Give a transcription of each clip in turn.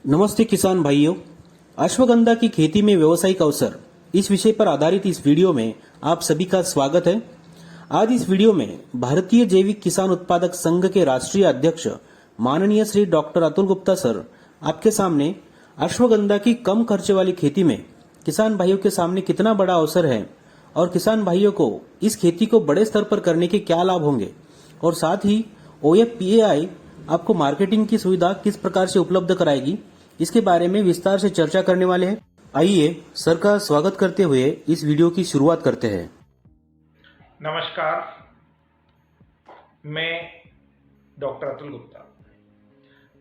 नमस्ते किसान भाइयों। अश्वगंधा की खेती में व्यावसायिक अवसर इस विषय पर आधारित इस वीडियो में आप सभी का स्वागत है। आज इस वीडियो में भारतीय जैविक किसान उत्पादक संघ के राष्ट्रीय अध्यक्ष माननीय श्री डॉक्टर अतुल गुप्ता सर आपके सामने अश्वगंधा की कम खर्चे वाली खेती में किसान भाइयों के सामने कितना बड़ा अवसर है और किसान भाइयों को इस खेती को बड़े स्तर पर करने के क्या लाभ होंगे और साथ ही OFPAI आपको मार्केटिंग की सुविधा किस प्रकार से उपलब्ध कराएगी, इसके बारे में विस्तार से चर्चा करने वाले हैं। आइए सर का स्वागत करते हुए इस वीडियो की शुरुआत करते हैं। नमस्कार, मैं doctor Atul Gupta,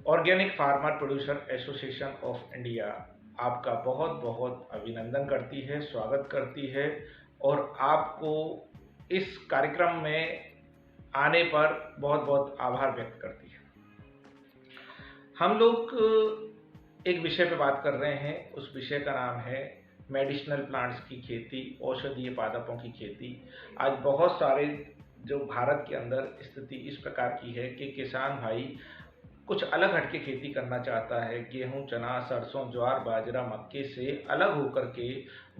organic farmer producer association of India आपका बहुत बहुत अभिनंदन करती है, स्वागत करती है और आपको इस कार्यक्रम में आने पर बहुत बहुत आभार व्यक्त करती है। हम लोग एक विषय पे बात कर रहे हैं, उस विषय का नाम है मेडिसिनल प्लांट्स की खेती, औषधीय पादपों की खेती। आज बहुत सारे जो भारत के अंदर स्थिति इस प्रकार की है कि किसान भाई कुछ अलग हटके खेती करना चाहता है। गेहूं, चना, सरसों, ज्वार, बाजरा, मक्के से अलग होकर के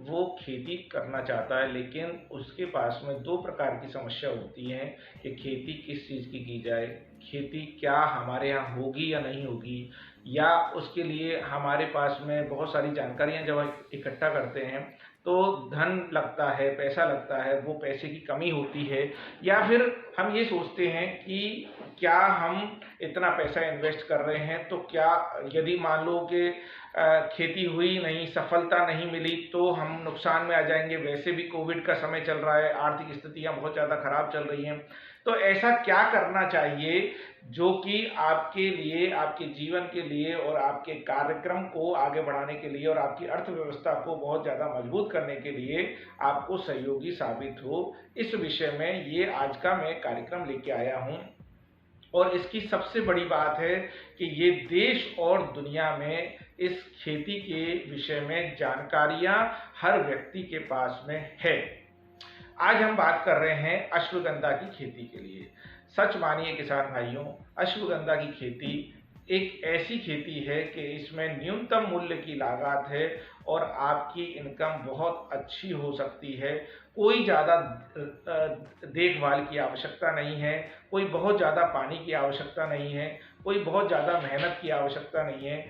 वो खेती करना चाहता है, लेकिन उसके पास में दो प्रकार की समस्या होती है कि खेती किस चीज़ की जाए, खेती क्या हमारे यहाँ होगी या नहीं होगी, या उसके लिए हमारे पास में बहुत सारी जानकारियाँ जब हम इकट्ठा करते हैं तो धन लगता है, पैसा लगता है, वो पैसे की कमी होती है, या फिर हम ये सोचते हैं कि क्या हम इतना पैसा इन्वेस्ट कर रहे हैं तो क्या यदि मान लो कि खेती हुई नहीं, सफलता नहीं मिली तो हम नुकसान में आ जाएंगे। वैसे भी कोविड का समय चल रहा है, आर्थिक स्थितियां बहुत ज़्यादा खराब चल रही हैं, तो ऐसा क्या करना चाहिए जो कि आपके लिए, आपके जीवन के लिए और आपके कार्यक्रम को आगे बढ़ाने के लिए और आपकी अर्थव्यवस्था को बहुत ज़्यादा मजबूत करने के लिए आपको सहयोगी साबित हो। इस विषय में ये आज का मैं कार्यक्रम लेके आया हूँ और इसकी सबसे बड़ी बात है कि ये देश और दुनिया में इस खेती के विषय में जानकारियां हर व्यक्ति के पास में है। आज हम बात कर रहे हैं अश्वगंधा की खेती के लिए। सच मानिए किसान भाइयों, अश्वगंधा की खेती एक ऐसी खेती है कि इसमें न्यूनतम मूल्य की लागत है और आपकी इनकम बहुत अच्छी हो सकती है। कोई ज़्यादा देखभाल की आवश्यकता नहीं है, कोई बहुत ज़्यादा पानी की आवश्यकता नहीं है, कोई बहुत ज़्यादा मेहनत की आवश्यकता नहीं है।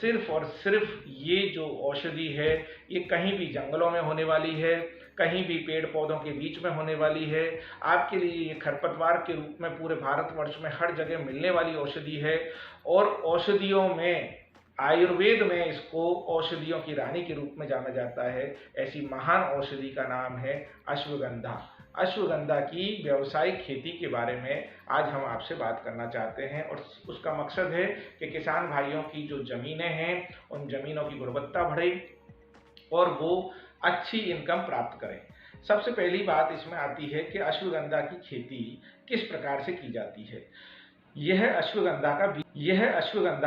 सिर्फ और सिर्फ ये जो औषधि है ये कहीं भी जंगलों में होने वाली है, कहीं भी पेड़ पौधों के बीच में होने वाली है। आपके लिए ये खरपतवार के रूप में पूरे भारतवर्ष में हर जगह मिलने वाली औषधि है और औषधियों में, आयुर्वेद में इसको औषधियों की रानी के रूप में जाना जाता है। ऐसी महान औषधि का नाम है अश्वगंधा। अश्वगंधा की व्यावसायिक खेती के बारे में आज हम आपसे बात करना चाहते हैं और उसका मकसद है कि किसान भाइयों की जो ज़मीनें हैं उन ज़मीनों की गुणवत्ता बढ़े और वो अच्छी इनकम प्राप्त करें। सबसे पहली बात इसमें आती है कि अश्वगंधा की खेती किस प्रकार से की जाती है। यह अश्वगंधा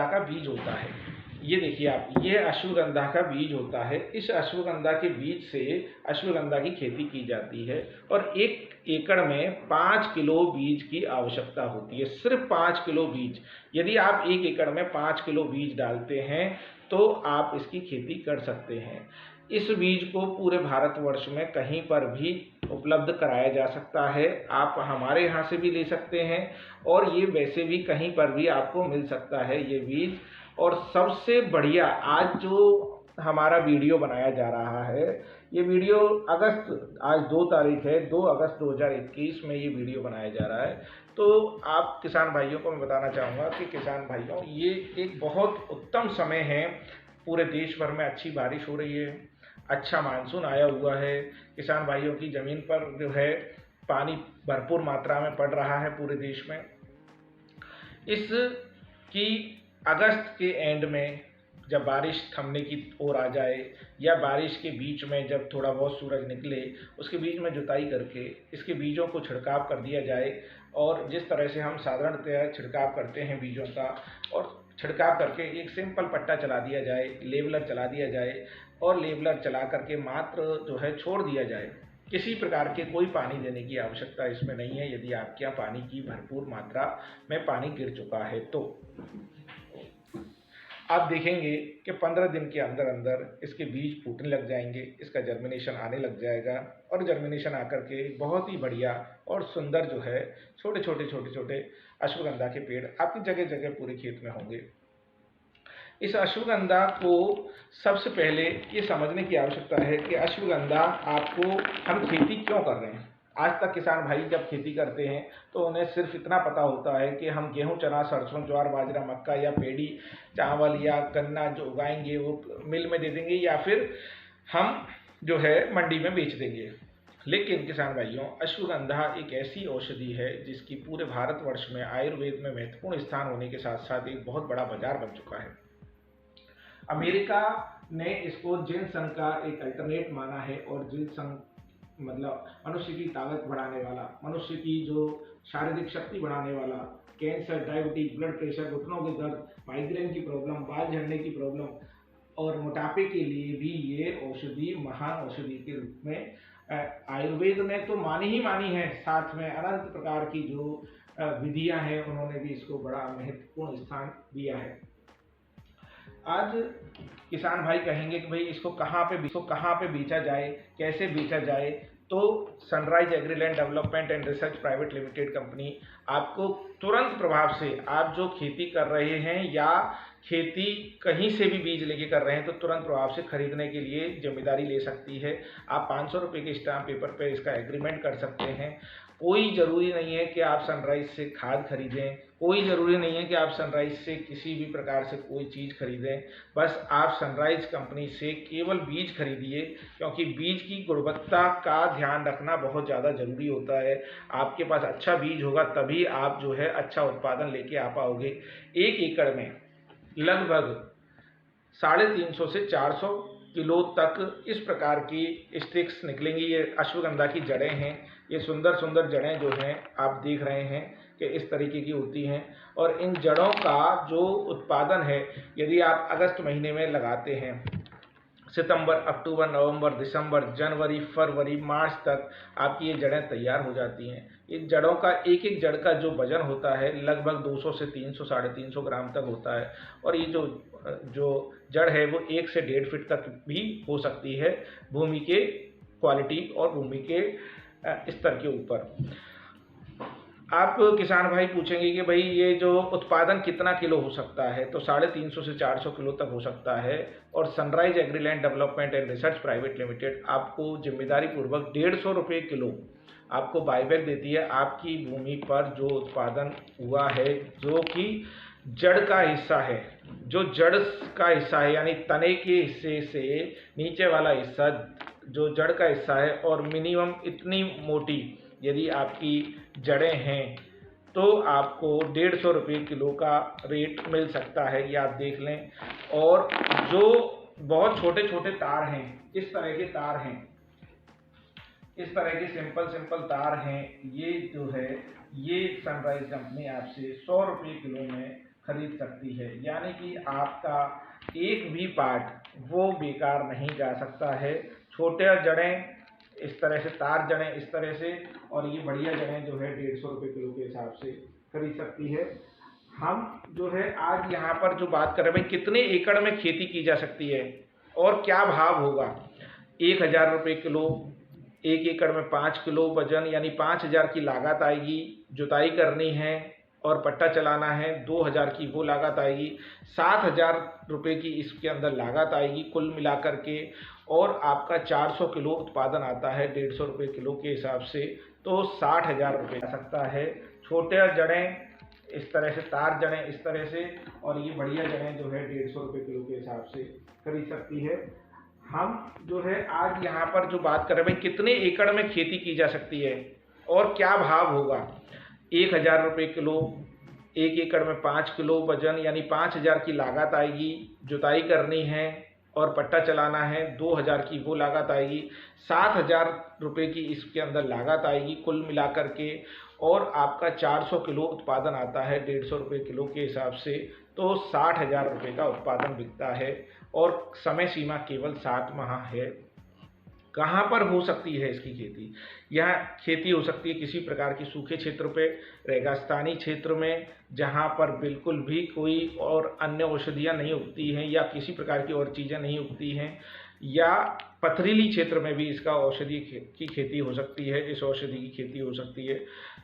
का बीज होता है। ये देखिए आप, ये अश्वगंधा का बीज होता है। इस अश्वगंधा के बीज से अश्वगंधा की खेती की जाती है और 1 एकड़ में 5 किलो बीज की आवश्यकता होती है। सिर्फ 5 किलो बीज। यदि आप 1 एकड़ में 5 किलो बीज डालते हैं तो आप इसकी खेती कर सकते हैं। इस बीज को पूरे भारतवर्ष में कहीं पर भी उपलब्ध कराया जा सकता है। आप हमारे यहाँ से भी ले सकते हैं और ये वैसे भी कहीं पर भी आपको मिल सकता है ये बीज। और सबसे बढ़िया, आज जो हमारा वीडियो बनाया जा रहा है, ये वीडियो आज 2 तारीख है, 2 अगस्त 2021 में ये वीडियो बनाया जा रहा है। तो आप किसान भाइयों को मैं बताना चाहूँगा कि किसान भाइयों, ये एक बहुत उत्तम समय है। पूरे देश भर में अच्छी बारिश हो रही है, अच्छा मानसून आया हुआ है, किसान भाइयों की ज़मीन पर जो है पानी भरपूर मात्रा में पड़ रहा है पूरे देश में। इसकी अगस्त के एंड में जब बारिश थमने की ओर आ जाए या बारिश के बीच में जब थोड़ा बहुत सूरज निकले, उसके बीच में जुताई करके इसके बीजों को छिड़काव कर दिया जाए। और जिस तरह से हम साधारणतया छिड़काव करते हैं बीजों का, और छिड़काव करके एक सिंपल पट्टा चला दिया जाए, लेवलर चला दिया जाए और लेवलर चला करके मात्र जो है छोड़ दिया जाए। किसी प्रकार के कोई पानी देने की आवश्यकता इसमें नहीं है यदि आपके यहाँ पानी की भरपूर मात्रा में पानी गिर चुका है तो। आप देखेंगे कि 15 दिन के अंदर अंदर इसके बीज फूटने लग जाएंगे, इसका जर्मिनेशन आने लग जाएगा और जर्मिनेशन आकर के बहुत ही बढ़िया और सुंदर जो है छोटे छोटे अश्वगंधा के पेड़ आपकी जगह जगह पूरे खेत में होंगे। इस अश्वगंधा को सबसे पहले ये समझने की आवश्यकता है कि अश्वगंधा आपको हम खेती क्यों कर रहे हैं। आज तक किसान भाई जब खेती करते हैं तो उन्हें सिर्फ इतना पता होता है कि हम गेहूं, चना, सरसों, ज्वार, बाजरा, मक्का या पेड़ी, चावल या गन्ना जो उगाएंगे वो मिल में दे देंगे या फिर हम जो है मंडी में बेच देंगे। लेकिन किसान भाइयों, अश्वगंधा एक ऐसी औषधि है जिसकी पूरे भारतवर्ष में आयुर्वेद में महत्वपूर्ण स्थान होने के साथ साथ एक बहुत बड़ा बाजार बन चुका है। अमेरिका ने इसको जिनसंग का एक अल्टरनेट माना है और जिनसंग मतलब मनुष्य की ताकत बढ़ाने वाला, मनुष्य की जो शारीरिक शक्ति बढ़ाने वाला, कैंसर, डायबिटीज, ब्लड प्रेशर, घुटनों के दर्द, माइग्रेन की प्रॉब्लम, बाल झड़ने की प्रॉब्लम और मोटापे के लिए भी ये औषधि महान औषधि के रूप में आयुर्वेद ने तो मानी ही मानी है, साथ में अनंत प्रकार की जो विधियां हैं उन्होंने भी इसको बड़ा महत्वपूर्ण स्थान दिया है। आज किसान भाई कहेंगे कि भाई इसको कहाँ पे बेचा जाए, कैसे बेचा जाए, तो Sunrise Agriland development and research private limited company आपको तुरंत प्रभाव से, आप जो खेती कर रहे हैं या खेती कहीं से भी बीज लेके कर रहे हैं तो तुरंत प्रभाव से खरीदने के लिए जिम्मेदारी ले सकती है। आप 500 रुपये के स्टाम्प पेपर पे इसका एग्रीमेंट कर सकते हैं। कोई ज़रूरी नहीं है कि आप सनराइज से खाद खरीदें, कोई ज़रूरी नहीं है कि आप सनराइज से किसी भी प्रकार से कोई चीज़ खरीदें। बस आप सनराइज कंपनी से केवल बीज खरीदिए, क्योंकि बीज की गुणवत्ता का ध्यान रखना बहुत ज़्यादा ज़रूरी होता है। आपके पास अच्छा बीज होगा तभी आप जो है अच्छा उत्पादन लेके आ पाओगे। 1 एकड़ में लगभग 350 से 400 किलो तक इस प्रकार की स्टिक्स निकलेंगी। ये अश्वगंधा की जड़ें हैं, ये सुंदर सुंदर जड़ें जो हैं आप देख रहे हैं कि इस तरीके की होती हैं। और इन जड़ों का जो उत्पादन है, यदि आप अगस्त महीने में लगाते हैं, सितंबर, अक्टूबर, नवंबर, दिसंबर, जनवरी, फरवरी, मार्च तक आपकी ये जड़ें तैयार हो जाती हैं। इन जड़ों का एक एक जड़ का जो वजन होता है लगभग 200 से 300, 350 ग्राम तक होता है। और ये जो जड़ है वो 1 से 1.5 फीट तक भी हो सकती है, भूमि के क्वालिटी और भूमि के स्तर के ऊपर। आप किसान भाई पूछेंगे कि भाई ये जो उत्पादन कितना किलो हो सकता है, तो 350 से 400 किलो तक हो सकता है। और Sunrise Agriland development and research private limited आपको जिम्मेदारी पूर्वक 150 रुपये किलो आपको बाईबैक देती है। आपकी भूमि पर जो उत्पादन हुआ है, जो कि जड़ का हिस्सा है, जो जड़ का हिस्सा है यानी तने के हिस्से से नीचे वाला हिस्सा जो जड़ का हिस्सा है, और मिनिमम इतनी मोटी यदि आपकी जड़ें हैं तो आपको 150 रुपये किलो का रेट मिल सकता है, ये आप देख लें। और जो बहुत छोटे छोटे तार हैं, इस तरह के तार हैं, इस तरह के सिंपल तार हैं, ये जो है ये सनराइज कंपनी आपसे 100 रुपये किलो में खरीद सकती है। यानी कि आपका एक भी पार्ट वो बेकार नहीं जा सकता है। छोटे जड़ें इस तरह से, तार जड़ें इस तरह से, और ये बढ़िया जड़ें जो है 150 रुपये किलो के हिसाब से खरीद सकती है। हम जो है आज यहाँ पर जो बात कर रहे हैं, कितने एकड़ में खेती की जा सकती है और क्या भाव होगा। 1000 रुपये किलो, 1 एकड़ में 5 किलो वजन यानी 5000 की लागत आएगी। जुताई करनी है और पट्टा चलाना है, 2000 की वो लागत आएगी। 7000 रुपये की इसके अंदर लागत आएगी कुल मिलाकर के। और आपका 400 किलो उत्पादन आता है 150 रुपये किलो के हिसाब से, तो 60,000 रुपये आ सकता है। छोटे जड़ें इस तरह से, तार जड़ें इस तरह से, और ये बढ़िया जड़ें जो है 150 रुपये किलो के हिसाब से खरीद सकती है। हम जो है आज यहाँ पर जो बात कर रहे हैं, कितने एकड़ में खेती की जा सकती है और क्या भाव होगा। 1000 रुपये किलो, 1 एकड़ में 5 किलो वजन यानी 5000 की लागत आएगी। जुताई करनी है और पट्टा चलाना है, 2000 की वो लागत आएगी। 7000 रुपये की इसके अंदर लागत आएगी कुल मिलाकर के। और आपका 400 किलो उत्पादन आता है 150 रुपये किलो के हिसाब से, तो 60,000 रुपये का उत्पादन बिकता है। और समय सीमा केवल 7 माह है। कहाँ पर हो सकती है इसकी खेती? यह खेती हो सकती है किसी प्रकार की सूखे क्षेत्र पे, रेगिस्तानी क्षेत्र में, जहाँ पर बिल्कुल भी कोई और अन्य औषधियाँ नहीं उगती हैं या किसी प्रकार की और चीज़ें नहीं उगती हैं, या पथरीली क्षेत्र में भी इसका औषधि की खेती हो सकती है, इस औषधि की खेती हो सकती है।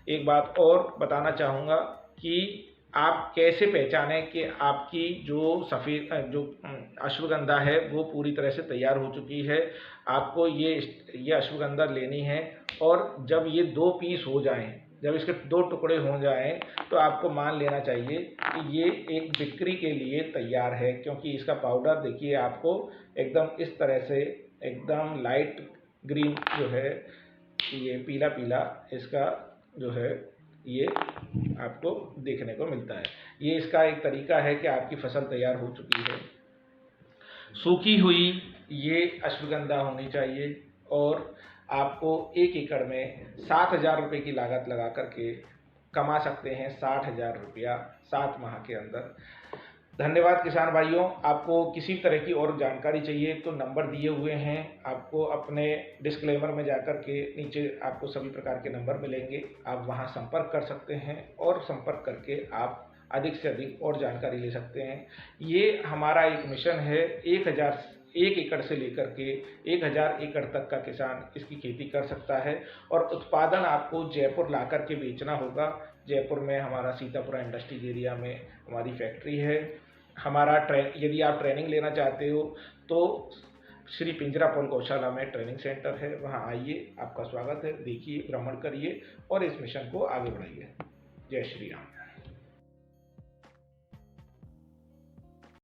एक बात और बताना चाहूँगा कि आप कैसे पहचानें कि आपकी जो अश्वगंधा है वो पूरी तरह से तैयार हो चुकी है। आपको ये अश्वगंधा लेनी है, और जब ये 2 पीस हो जाएं, जब इसके 2 टुकड़े हो जाएं, तो आपको मान लेना चाहिए कि ये एक बिक्री के लिए तैयार है, क्योंकि इसका पाउडर देखिए आपको एकदम इस तरह से एकदम लाइट ग्रीन जो है, ये पीला पीला इसका जो है ये आपको देखने को मिलता है। ये इसका एक तरीका है कि आपकी फसल तैयार हो चुकी है। सूखी हुई ये अश्वगंधा होनी चाहिए, और आपको 1 एकड़ में 7,000 रुपये की लागत लगा करके कमा सकते हैं 60,000 रुपया 7 माह के अंदर। धन्यवाद किसान भाइयों। आपको किसी तरह की और जानकारी चाहिए तो नंबर दिए हुए हैं, आपको अपने डिस्क्लेमर में जाकर के नीचे आपको सभी प्रकार के नंबर मिलेंगे, आप वहां संपर्क कर सकते हैं, और संपर्क करके आप अधिक से अधिक और जानकारी ले सकते हैं। ये हमारा एक मिशन है, 1 एकड़ से लेकर के 1,000 एकड़ तक का किसान इसकी खेती कर सकता है, और उत्पादन आपको जयपुर ला कर के बेचना होगा। जयपुर में हमारा सीतापुरा इंडस्ट्रियल एरिया में हमारी फैक्ट्री है। हमारा यदि आप ट्रेनिंग लेना चाहते हो तो श्री पिंजरापौल गौशाला में ट्रेनिंग सेंटर है, वहाँ आइए, आपका स्वागत है। देखिए, भ्रमण करिए और इस मिशन को आगे बढ़ाइए। जय श्री राम।